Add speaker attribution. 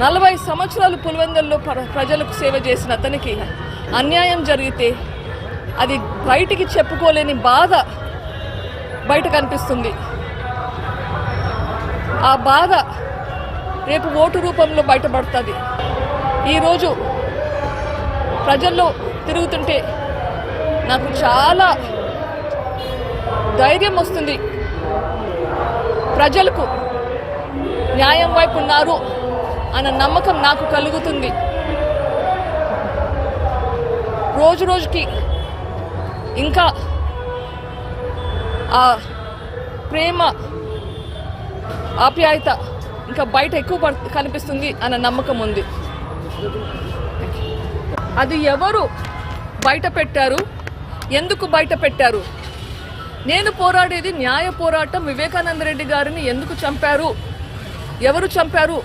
Speaker 1: 40 సంవత్సరాలు పులివెందుల్లో ప్రజలకు సేవ చేసిన అతనికి అన్యాయం జరిగితే అది బయటికి చెప్పుకోలేని బాధ బయట కనిపిస్తుంది. ఆ బాధ రేపు ఓటు రూపంలో బయటపడుతుంది. ఈరోజు ప్రజల్లో తిరుగుతుంటే నాకు చాలా ధైర్యం వస్తుంది. ప్రజలకు న్యాయం వైపు ఉన్నారు అన్న నమ్మకం నాకు కలుగుతుంది. రోజు రోజుకి ఇంకా ఆ ప్రేమ ఆప్యాయత ఇంకా బయట ఎక్కువ కనిపిస్తుంది అన్న నమ్మకం ఉంది. అది ఎవరు బయట పెట్టారు, ఎందుకు బయట పెట్టారు? నేను పోరాడేది న్యాయ పోరాటం. వివేకానంద రెడ్డి గారిని ఎందుకు చంపారు, ఎవరు చంపారు